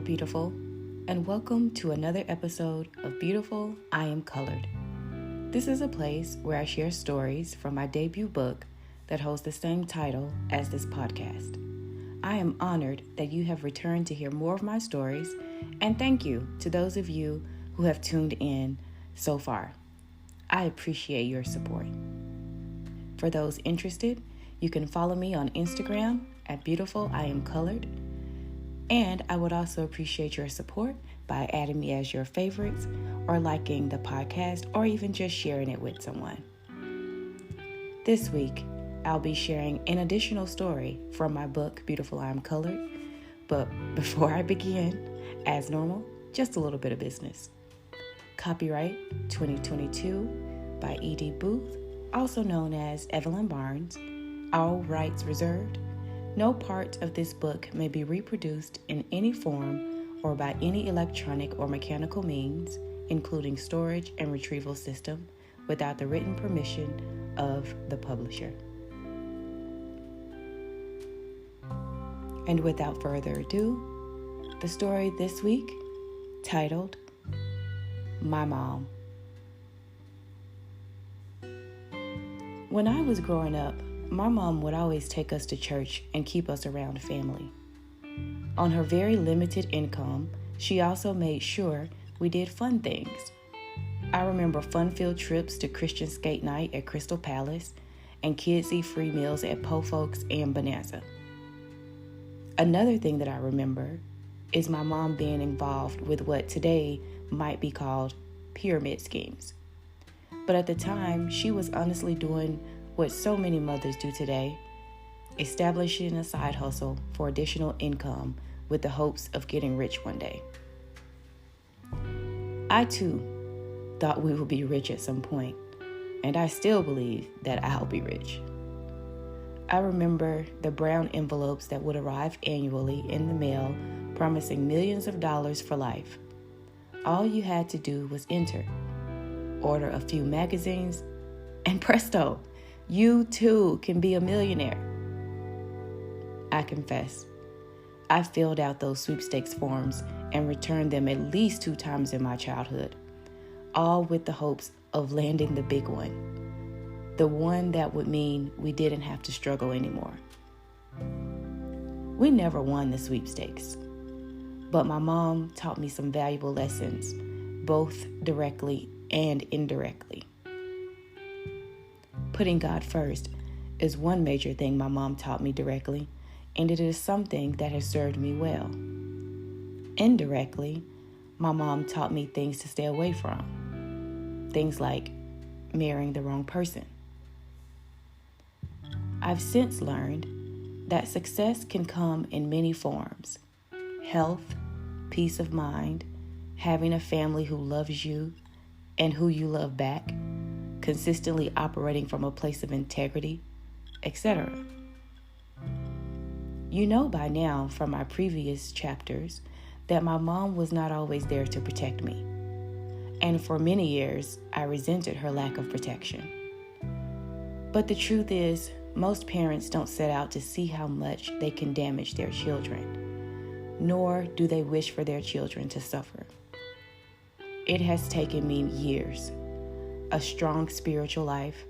beautiful, and welcome to another episode of Beautiful, I Am Colored. This is a place where I share stories from my debut book that holds the same title as this podcast. I am honored that you have returned to hear more of my stories, and thank you to those of you who have tuned in so far. I appreciate your support. For those interested, you can follow me on Instagram at Beautiful I Am Colored. And I would also appreciate your support by adding me as your favorites or liking the podcast or even just sharing it with someone. This week, I'll be sharing an additional story from my book, Beautiful I Am Colored. But before I begin, as normal, just a little bit of business. Copyright 2022 by E.D. Booth, also known as Evelyn Barnes. All rights reserved. No part of this book may be reproduced in any form or by any electronic or mechanical means, including storage and retrieval system, without the written permission of the publisher. And without further ado, the story this week, titled, My Mom. When I was growing up, my mom would always take us to church and keep us around family. On her very limited income, she also made sure we did fun things. I remember fun-filled trips to Christian skate night at Crystal Palace and kids-y free meals at Po Folks and Bonanza. Another thing that I remember is my mom being involved with what today might be called pyramid schemes. But at the time, she was honestly doing what so many mothers do today, establishing a side hustle for additional income with the hopes of getting rich one day. I too thought we would be rich at some point, and I still believe that I'll be rich. I remember the brown envelopes that would arrive annually in the mail promising millions of dollars for life. All you had to do was enter, order a few magazines, and presto, you too can be a millionaire. I confess, I filled out those sweepstakes forms and returned them at least 2 times in my childhood, all with the hopes of landing the big one, the one that would mean we didn't have to struggle anymore. We never won the sweepstakes, but my mom taught me some valuable lessons, both directly and indirectly. Putting God first is one major thing my mom taught me directly, and it is something that has served me well. Indirectly, my mom taught me things to stay away from. Things like marrying the wrong person. I've since learned that success can come in many forms. Health, peace of mind, having a family who loves you and who you love back, consistently operating from a place of integrity, etc. You know by now from my previous chapters that my mom was not always there to protect me. And for many years, I resented her lack of protection. But the truth is, most parents don't set out to see how much they can damage their children, nor do they wish for their children to suffer. It has taken me years, a strong spiritual life,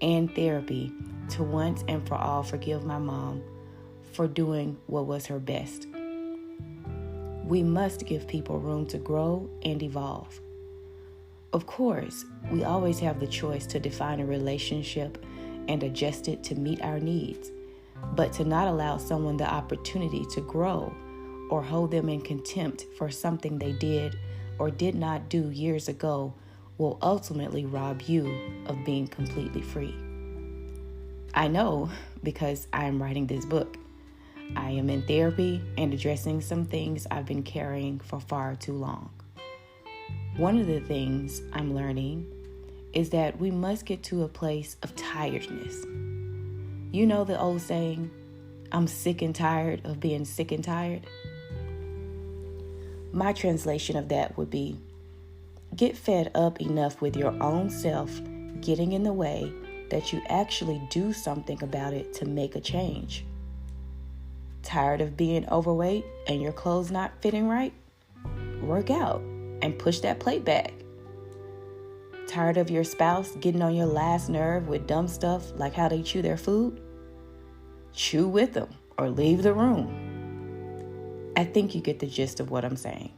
and therapy to once and for all forgive my mom for doing what was her best. We must give people room to grow and evolve. Of course, we always have the choice to define a relationship and adjust it to meet our needs, but to not allow someone the opportunity to grow or hold them in contempt for something they did or did not do years ago will ultimately rob you of being completely free. I know because I am writing this book. I am in therapy and addressing some things I've been carrying for far too long. One of the things I'm learning is that we must get to a place of tiredness. You know the old saying, I'm sick and tired of being sick and tired? My translation of that would be, get fed up enough with your own self getting in the way that you actually do something about it to make a change. Tired of being overweight and your clothes not fitting right? Work out and push that plate back. Tired of your spouse getting on your last nerve with dumb stuff like how they chew their food? Chew with them or leave the room. I think you get the gist of what I'm saying.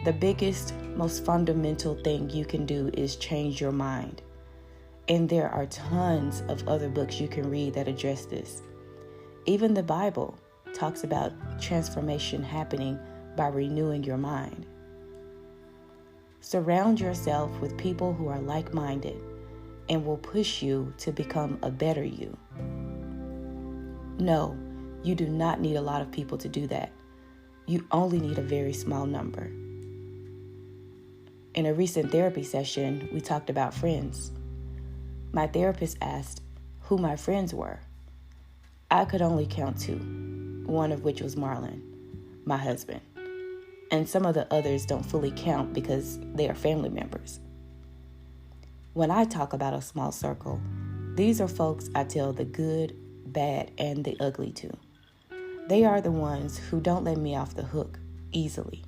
The biggest, most fundamental thing you can do is change your mind. And there are tons of other books you can read that address this. Even the Bible talks about transformation happening by renewing your mind. Surround yourself with people who are like-minded and will push you to become a better you. No, you do not need a lot of people to do that. You only need a very small number. In a recent therapy session, we talked about friends. My therapist asked who my friends were. I could only count 2, one of which was Marlon, my husband. And some of the others don't fully count because they are family members. When I talk about a small circle, these are folks I tell the good, bad, and the ugly to. They are the ones who don't let me off the hook easily.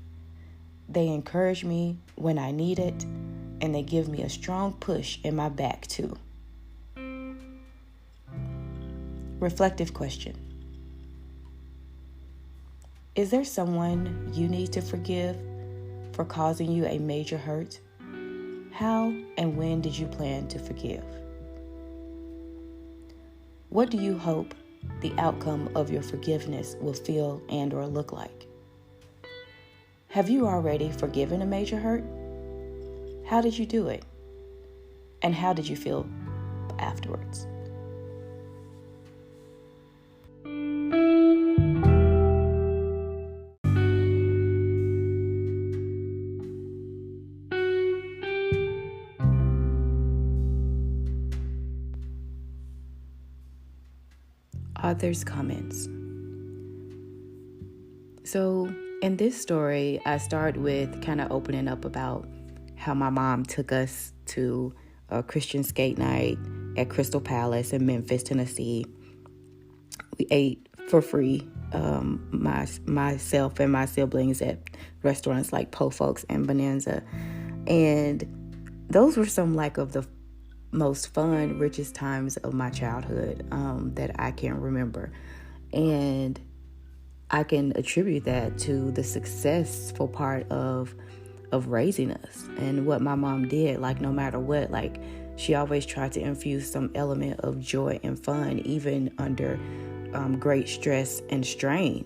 They encourage me when I need it, and they give me a strong push in my back too. Reflective question. Is there someone you need to forgive for causing you a major hurt? How and when did you plan to forgive? What do you hope the outcome of your forgiveness will feel and or look like? Have you already forgiven a major hurt? How did you do it? And how did you feel afterwards? Author's comments. So in this story, I start with kind of opening up about how my mom took us to a Christian skate night at Crystal Palace in Memphis, Tennessee. We ate for free, myself and my siblings, at restaurants like Po Folks and Bonanza. And those were some of the most fun, richest times of my childhood that I can remember. And I can attribute that to the successful part of raising us and what my mom did. No matter what, she always tried to infuse some element of joy and fun, even under great stress and strain.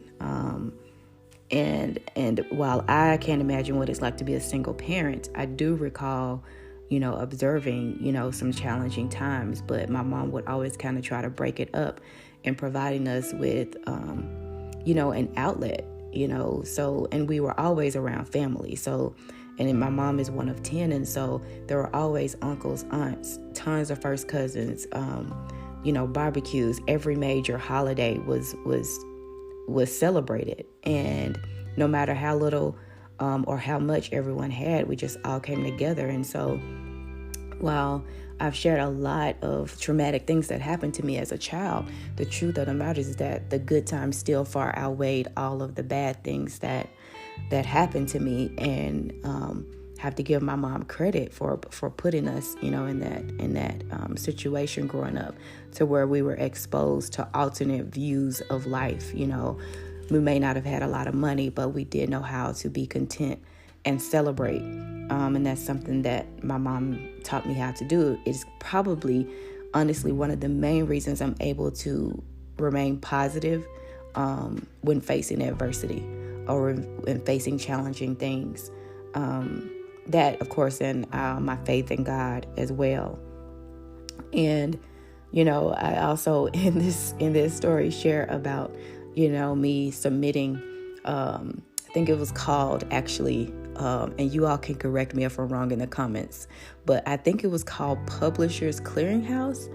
And while I can't imagine what it's like to be a single parent, I do recall observing, some challenging times, but my mom would always kind of try to break it up and providing us with, an outlet, and we were always around family. So, and then my mom is one of 10. And so there were always uncles, aunts, tons of first cousins, barbecues. Every major holiday was celebrated. And no matter how little or how much everyone had, we just all came together. And so while I've shared a lot of traumatic things that happened to me as a child, the truth of the matter is that the good times still far outweighed all of the bad things that happened to me. And have to give my mom credit for putting us, in that situation growing up, to where we were exposed to alternate views of life. We may not have had a lot of money, but we did know how to be content and celebrate. And that's something that my mom taught me how to do. It's probably, honestly, one of the main reasons I'm able to remain positive when facing adversity or when facing challenging things. That, of course, and my faith in God as well. And, I also in this story share about, me submitting, I think it was called actually, and you all can correct me if I'm wrong in the comments, but I think it was called Publishers Clearinghouse,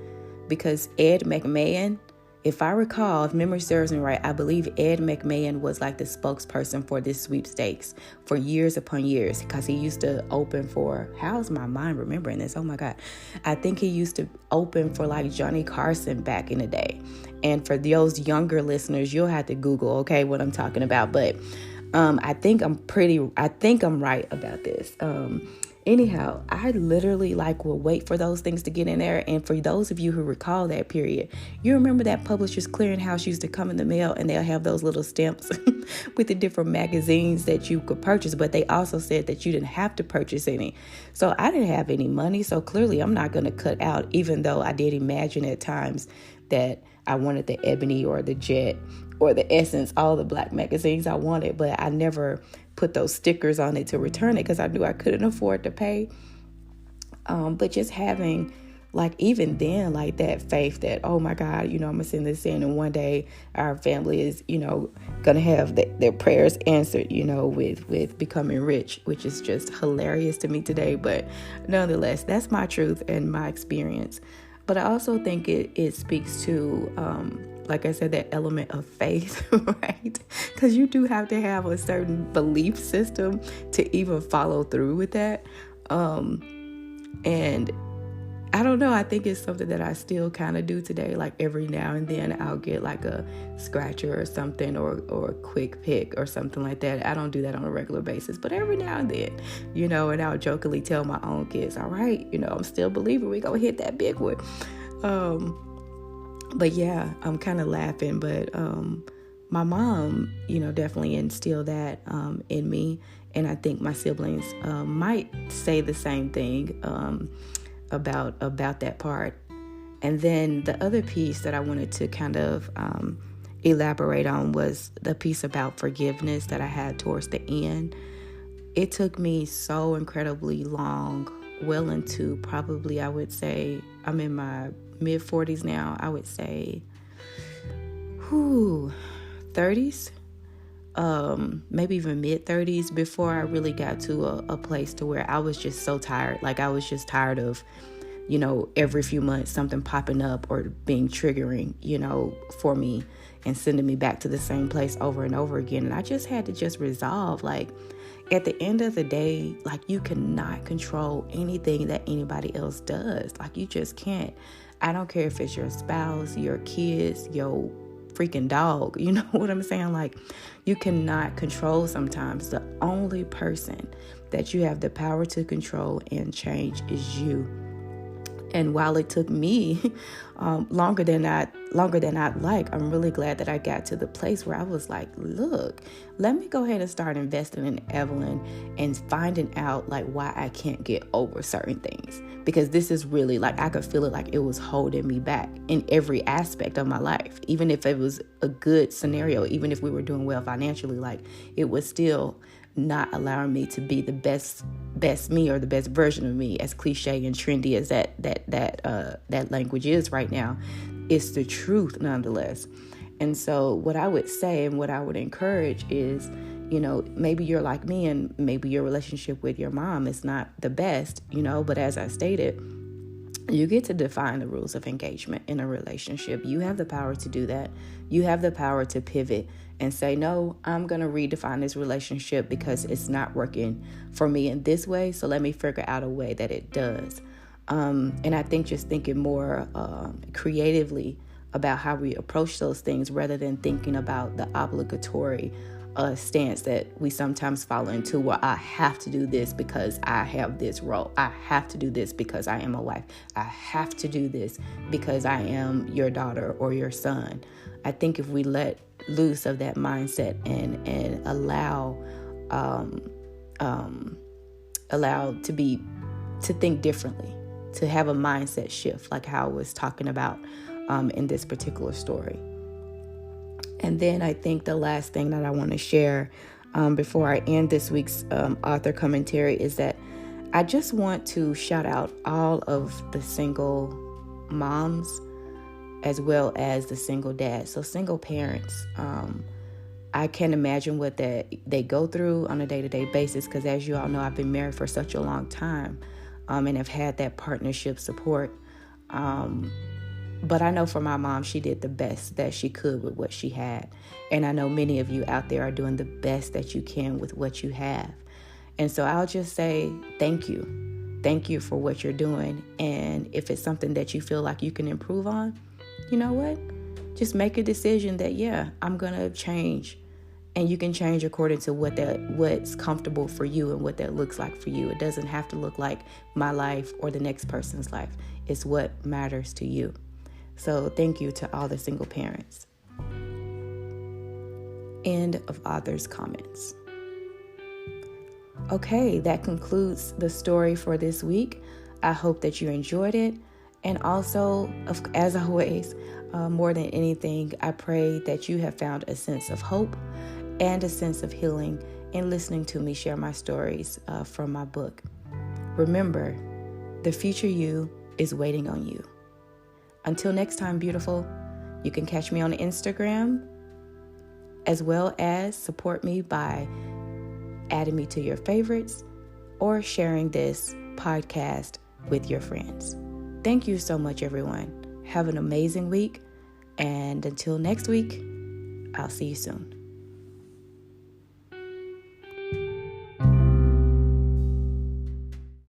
because Ed McMahon, If I recall, if memory serves me right, I believe Ed McMahon was like the spokesperson for this sweepstakes for years upon years, because he used to open for, how's my mind remembering this? Oh my God. I think he used to open for like Johnny Carson back in the day. And for those younger listeners, you'll have to Google, okay, what I'm talking about. But I think I'm right about this. Anyhow, I literally will wait for those things to get in there. And for those of you who recall that period, you remember that Publishers Clearinghouse used to come in the mail and they'll have those little stamps with the different magazines that you could purchase. But they also said that you didn't have to purchase any. So I didn't have any money. So clearly I'm not going to cut out, even though I did imagine at times that I wanted the Ebony or the Jet or the Essence, all the Black magazines I wanted, but I never put those stickers on it to return it because I knew I couldn't afford to pay. But just having even then, that faith that, oh my God, I'm gonna send this in and one day our family is, gonna have their prayers answered, with becoming rich, which is just hilarious to me today. But nonetheless, that's my truth and my experience. But I also think it speaks to, like I said, that element of faith, right? Because you do have to have a certain belief system to even follow through with that. And I don't know, I think it's something that I still kind of do today. Every now and then I'll get a scratcher or something or a quick pick or something like that. I don't do that on a regular basis, but every now and then, and I'll jokingly tell my own kids, all right, I'm still believing we're going to hit that big one. But yeah, I'm kind of laughing, but my mom, definitely instilled that in me. And I think my siblings might say the same thing about that part. And then the other piece that I wanted to kind of elaborate on was the piece about forgiveness that I had towards the end. It took me so incredibly long, well into probably, I would say, I'm in my mid 40s now, I would say 30s, maybe even mid 30s, before I really got to a place to where I was just so tired. I was just tired of, every few months something popping up or being triggering, for me and sending me back to the same place over and over again. And I just had to resolve, at the end of the day, you cannot control anything that anybody else does. You just can't. I don't care if it's your spouse, your kids, your freaking dog. You know what I'm saying? You cannot control sometimes. The only person that you have the power to control and change is you. And while it took me longer than I'd like, I'm really glad that I got to the place where I was look, let me go ahead and start investing in Evelyn and finding out why I can't get over certain things. Because this is really I could feel it it was holding me back in every aspect of my life. Even if it was a good scenario, even if we were doing well financially, it was still not allowing me to be the best me or the best version of me, as cliche and trendy as that language is right now. It's the truth nonetheless. And so what I would say and what I would encourage is, maybe you're like me and maybe your relationship with your mom is not the best, but as I stated, you get to define the rules of engagement in a relationship. You have the power to do that. You have the power to pivot and say, no, I'm going to redefine this relationship because it's not working for me in this way. So let me figure out a way that it does. And I think just thinking more creatively about how we approach those things rather than thinking about the obligatory stance that we sometimes fall into, where I have to do this because I have this role. I have to do this because I am a wife. I have to do this because I am your daughter or your son. I think if we let loose of that mindset and allow to think differently, to have a mindset shift, like how I was talking about in this particular story. And then I think the last thing that I want to share before I end this week's author commentary is that I just want to shout out all of the single moms as well as the single dads. So single parents, I can't imagine what they go through on a day-to-day basis, because as you all know, I've been married for such a long time and have had that partnership support. But I know for my mom, she did the best that she could with what she had. And I know many of you out there are doing the best that you can with what you have. And so I'll just say thank you. Thank you for what you're doing. And if it's something that you feel like you can improve on, you know what? Just make a decision that, yeah, I'm going to change. And you can change according to what's comfortable for you and what that looks like for you. It doesn't have to look like my life or the next person's life. It's what matters to you. So thank you to all the single parents. End of author's comments. Okay, that concludes the story for this week. I hope that you enjoyed it. And also, as always, more than anything, I pray that you have found a sense of hope and a sense of healing in listening to me share my stories from my book. Remember, the future you is waiting on you. Until next time, beautiful, you can catch me on Instagram, as well as support me by adding me to your favorites or sharing this podcast with your friends. Thank you so much, everyone. Have an amazing week. And until next week, I'll see you soon.